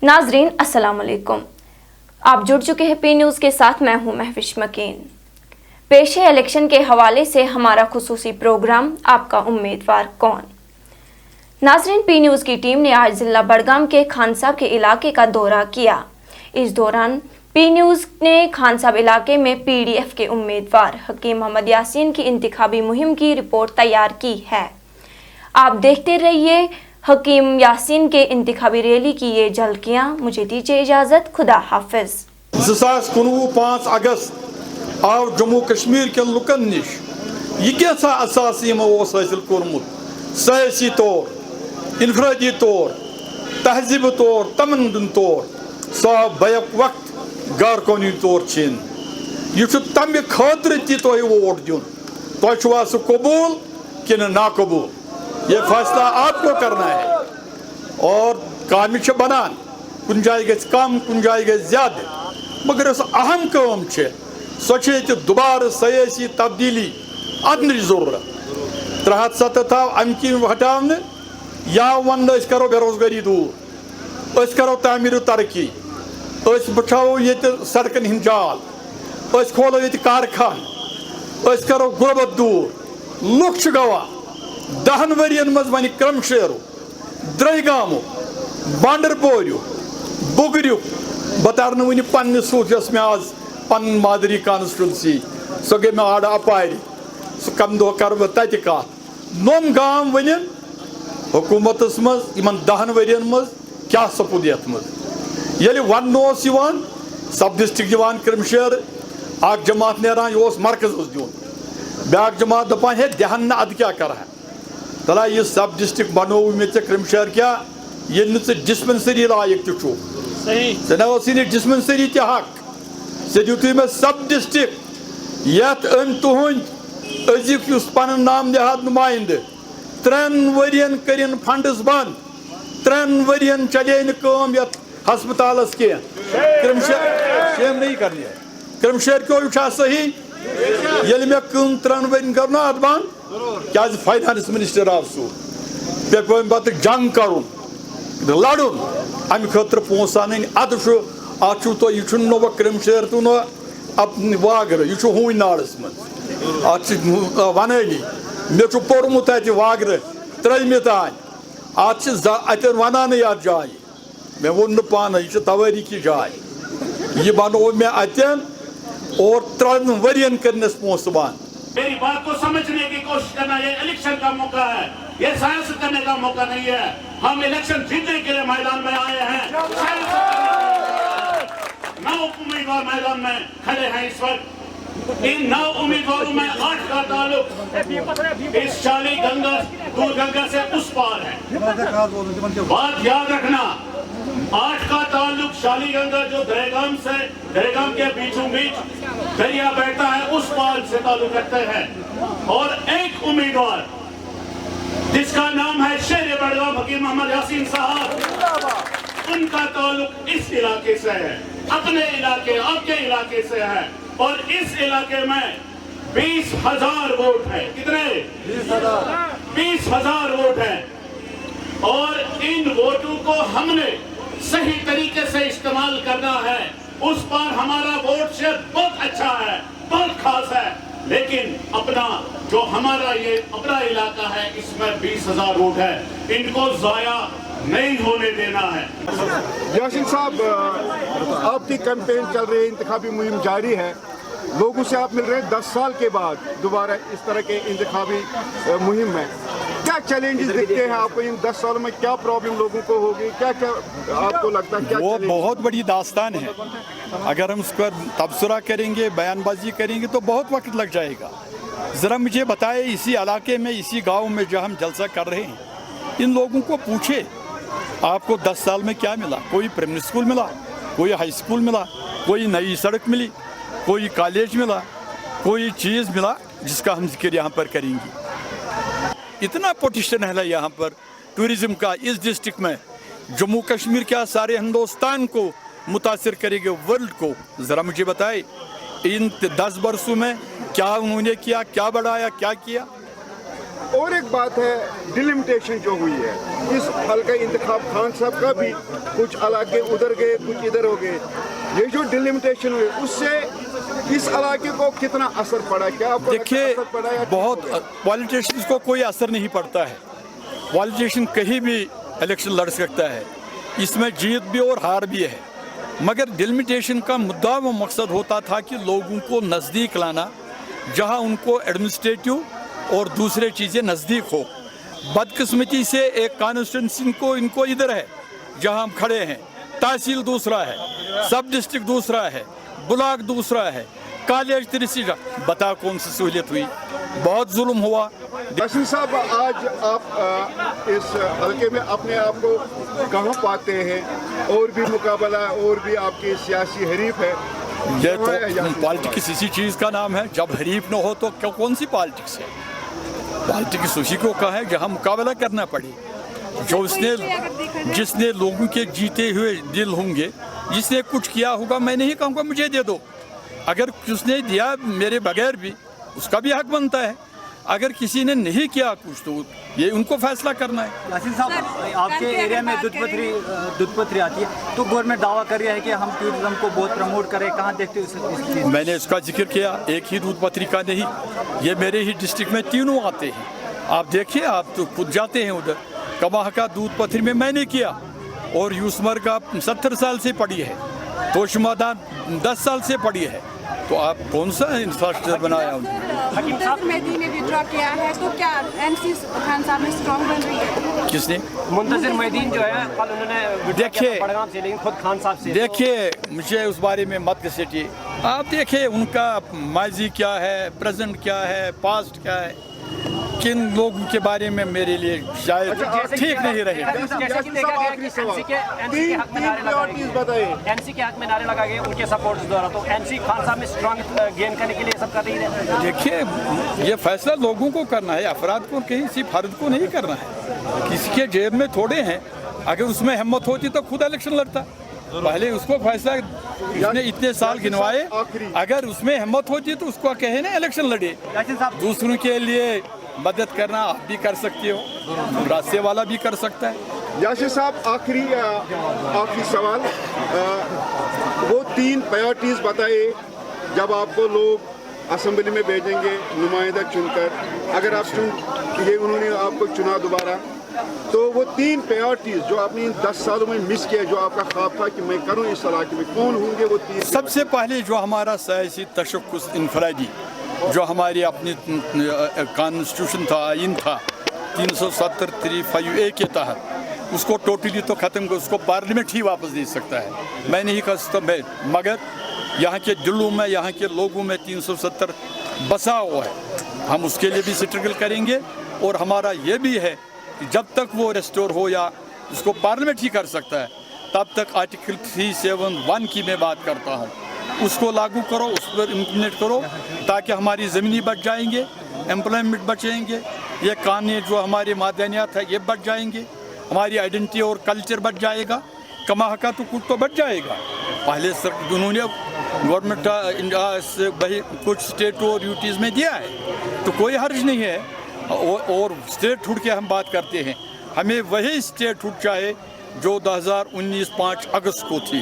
नाजरीन अस्सलाम वालेकुम, आप जुड़ चुके हैं पी न्यूज़ के साथ। मैं हूं महविश मकीन। पेश है इलेक्शन के हवाले से हमारा खुसूसी प्रोग्राम आपका उम्मीदवार कौन। नाजरीन, पी न्यूज़ की टीम ने आज जिला बड़गाम के खान साहब के इलाके का दौरा किया। इस दौरान पी न्यूज़ ने खान साहब इलाके में PDF के उम्मीदवार हकीम मोहम्मद यासीन की इंतखाबी मुहिम की रिपोर्ट तैयार की है। आप देखते रहिए हकीम यासीन के इंतखाबी रैली की ये झलकियाँ। मुझे दीजिए इजाज़त, खुदा हाफिज। 2019 अगस्त आव जम्मू कश्मीर के लुकन निश यह असास हासिल कोर्मुत सियासी तौर, इनफरादी तौर, तहजीब तौर, तमन तौर, सह बैक वक्त गारकोनी तौर छिन यह तम खतर तुह वोट दिन तुह सह कबूल कि नाकबूल, ये फैसला आपको करना है। और काम बनान कुन जाए गि कम कुन जाए गि ज्यादा, मगर अहम काम सो दोबारा सियासी तब्दीली अदन जरूरत 370 अम हटाने या वन करो बेरोजगारी दूर, करो तामीर तरक्की, बचाओ ये सड़कन हिंद जाल, खोलो ये कारखान, करो गुरबत दूर। लुक गवाह 10 वरियन मज वन क्रमशेरू, द्रगामो, बांडरपोरू, बुगरियु बतर वन पन्न सूत में आज पन मादरी कॉन्स्टिट्यूंसी सो गई मैं आड़ अपारी सह कम दो कर तत कत नोम गाम वन हुकूमत मज 10 वरियन मज क्या सपूद ये मज ये वन सब डिस्ट्रिक्ट दिवान क्रमशेर अख जमात नान यह मरकज दिन ब्याक जमात दपान है दहन ना अद क्या कर तला यह सब डिस्ट्रिक्ट बनो मे क्रमशेर क्या ये डिस्पेंसरी लायक तू चे डिस्पेंसरी ते हक से दितु मे सब डिस्ट्रिक्ट यथ अन तुहद अजिक पन नाम देहात नुमाइंद 3 वरियन करिन फंड्स बंद, 3 वरियन चले नम ये हस्पताल क्रमशेर नहीं करनी है। क्रमशेर क्यों सही ये मे 3 वन कर ना अत बंद क्या फाइनेंस मिनिस्टर आव सू पे पत जंग कर लड़न अम खतर पोस अन अत यह नो क्रमशेर तो नो वागर यह हून नाड़स मज वनानी मे पोर्मुत वागर 3 तान वनान अत जाए मे वोन पान यह तवारीखी जाए यह बनो मे अतन और 3 वरियन करनस पोस बंद। मेरी बात को समझने की कोशिश करना, ये इलेक्शन का मौका है, ये सियासत करने का मौका नहीं है। हम इलेक्शन जीतने के लिए मैदान में आए हैं। 9 उम्मीदवार मैदान में खड़े हैं इस वक्त। इन 9 उम्मीदवारों में 8 का ताल्लुक इस शाली गंगा दूर गंगा से उस पार है। बात याद रखना, 8 का ताल्लुक शाली गंगा जो दरेगाम के बीचों बीच दरिया बहता है उस पार से ताल्लुक रखते हैं। और एक उम्मीदवार जिसका नाम है शेर बड़गाम हकीम मोहम्मद यासीन साहब, उनका ताल्लुक इस इलाके से है, अपने इलाके आपके इलाके से है। और इस इलाके में 20,000 वोट है। कितने? 20,000 वोट है। और इन वोटों को हमने सही तरीके से इस्तेमाल करना है। उस पर हमारा वोट शेयर बहुत अच्छा है, बहुत खास है, लेकिन अपना जो हमारा ये अपना इलाका है इसमें 20,000 वोट है, इनको जाया नहीं होने देना है। यासीन साहब, आपकी कैंपेन चल रही है, इंतखाबी मुहिम जारी है, लोगों से आप मिल रहे हैं 10 साल के बाद दोबारा इस तरह के इंतखाबी मुहिम में। क्या चैलेंजेस दिखते हैं आपको इन 10 सालों में? क्या प्रॉब्लम लोगों को होगी? क्या क्या आपको लगता है? क्या वो बहुत बड़ी दास्तान है। अगर हम उस पर तबसरा करेंगे, बयानबाजी करेंगे तो बहुत वक्त लग जाएगा। ज़रा मुझे बताए, इसी इलाके में, इसी गांव में जो हम जलसा कर रहे हैं, इन लोगों को पूछे आपको 10 साल में क्या मिला? कोई प्राइमरी स्कूल मिला, कोई हाई स्कूल मिला, कोई नई सड़क मिली, कोई कॉलेज मिला, कोई चीज़ मिला जिसका हम जिक्र यहाँ पर करेंगे। इतना पोटेंशियल है यहाँ पर टूरिज्म का इस डिस्ट्रिक्ट में, जम्मू कश्मीर क्या सारे हिंदुस्तान को मुतासिर करेंगे, वर्ल्ड को। ज़रा मुझे बताए इन 10 बरसों में क्या उन्होंने किया, क्या बढ़ाया, क्या किया? और एक बात है, डिलिमिटेशन जो हुई है, इस हल्का इंतखाब खान साहब का भी कुछ इलाके उधर गए, कुछ इधर हो गए, ये जो डिलिमिटेशन हुई उससे इस इलाके को कितना असर पड़ा? क्या आपको देखिए, असर पड़ा या बहुत पॉलिटिशियंस को कोई असर नहीं पड़ता है। पॉलिटिशियन कहीं भी इलेक्शन लड़ सकता है, इसमें जीत भी और हार भी है, मगर डिलिमिटेशन का मुद्दा व मकसद होता था कि लोगों को नज़दीक लाना, जहां उनको एडमिनिस्ट्रेटिव और दूसरे चीज़ें नज़दीक हो। बदकिस्मती से एक कॉन्स्टिट्यूंसी को इनको इधर है जहां हम खड़े हैं, तहसील दूसरा है, सब डिस्ट्रिक्ट दूसरा है, ब्लॉक दूसरा है, कॉलेज तीसरा, बता कौन सी सहूलियत हुई? बहुत जुल्म हुआ। यासीन साहब, आज आप इस हल्के में अपने आप को कहाँ पाते हैं? और भी मुकाबला, और भी आपके सियासी हरीफ है? ये तो पॉलिटिक्स इसी चीज़ का नाम है, जब हरीफ न हो तो कौन सी पॉलिटिक्स है? पॉलिटिक्स उसी को कहा है जहाँ मुकाबला करना पड़े, जो जिसने लोगों के जीते हुए दिल होंगे, जिसने कुछ किया होगा। मैं नहीं कहूँगा मुझे दे दो, अगर उसने दिया मेरे बगैर भी उसका भी हक बनता है। अगर किसी ने नहीं किया कुछ तो ये उनको फैसला करना है। यासीन साहब, आपके एरिया में दूध पथरी आती है, तो गवर्नमेंट दावा कर रही है कि हम टूरिज्म को बहुत प्रमोट करें, कहाँ देखते हो इस चीज़? मैंने इसका जिक्र किया, एक ही दूध पथरी का नहीं, ये मेरे ही डिस्ट्रिक्ट में तीनों आते हैं। आप देखिए, आप तो खुद जाते हैं उधर। कमाह का दूध पथरी में मैंने किया, और यूसमर का 70 साल से पड़ी है, तोशमादान 10 साल से पड़ी है, तो आप कौन सा इंफ्रास्ट्रक्चर बनाया उन्होंने? मुंतज़िर मेहदी ने विड्रॉ किया है, तो क्या एनसी खान साहब में स्ट्रॉन्ग बन रही है? किसने? मुंतज़िर मेहदी जो है, कल उन्होंने देखिए, बड़गाम से, लेकिन खुद खान साहब से। देखिए, मुझे उस बारे में मत घसीटिए। आप देखिए उनका माजी क्या है, प्रेजेंट क्या है, पास्ट क्या है, किन लोगों के बारे में मेरे लिए शायद ठीक नहीं रहे। जैसे कि देखा गया कि एनसी के हक में नारे लगा गए उनके सपोर्ट्स द्वारा, तो एनसी खान साहब में स्ट्रॉन्ग गेन करने के लिए सब कर रही है। देखिए, ये फैसला लोगों को करना है, अफराद को, किसी फर्द को नहीं करना है। किसी के जेब में थोड़े हैं, अगर उसमें हिम्मत होती तो खुद इलेक्शन लड़ता। पहले उसको फैसला, इसने इतने साल गिनवाए, अगर उसमें हिम्मत होती तो उसको कहे ना इलेक्शन लड़े। दूसरों के लिए मदद करना आप भी कर सकते हो, रास्ते वाला भी कर सकता है। यासीन साहब, आखिरी सवाल, वो 3 प्रायोरिटीज़ बताए जब आपको लोग असेंबली में भेजेंगे नुमाइंदा चुनकर, अगर आप ये उन्होंने आपको चुना दोबारा, तो वो 3 प्रायोरिटीज़ जो आपने इन 10 सालों में मिस किया, जो आपका ख्वाब था कि मैं करूं इस इलाके में, कौन होंगे वो 3? सबसे पहले जो हमारा सियासी तशक्कुस इनफरादी, जो हमारी अपनी कॉन्स्टिट्यूशन था, आइन था 370 3(5)(a) के तहत, उसको टोटली तो ख़त्म कर, उसको पार्लियामेंट ही वापस दे सकता है। मैं नहीं कह सकता मैं, मगर यहाँ के दिलों में, यहाँ के लोगों में 370 बसा हुआ है। हम उसके लिए भी स्ट्रगल करेंगे, और हमारा ये भी है कि जब तक वो रेस्टोर हो या उसको पार्लियामेंट ही कर सकता है, तब तक आर्टिकल 371 की मैं बात करता हूँ, उसको लागू करो, उस पर इम्प्लीमेंट करो, ताकि हमारी ज़मीनी बच जाएंगे, एम्प्लॉयमेंट बचेंगे, ये कानून जो हमारे मादनियात है ये बच जाएंगे, हमारी आइडेंटिटी और कल्चर बच जाएगा, कमाह का तो कुछ तो बच जाएगा। पहले सर उन्होंने गवर्नमेंट भाई कुछ स्टेट और यूटीज़ में दिया है, तो कोई हर्ज नहीं है। और स्टेट हुड की हम बात करते हैं, हमें वही स्टेट हुड चाहे जो 2019 5 अगस्त को थी।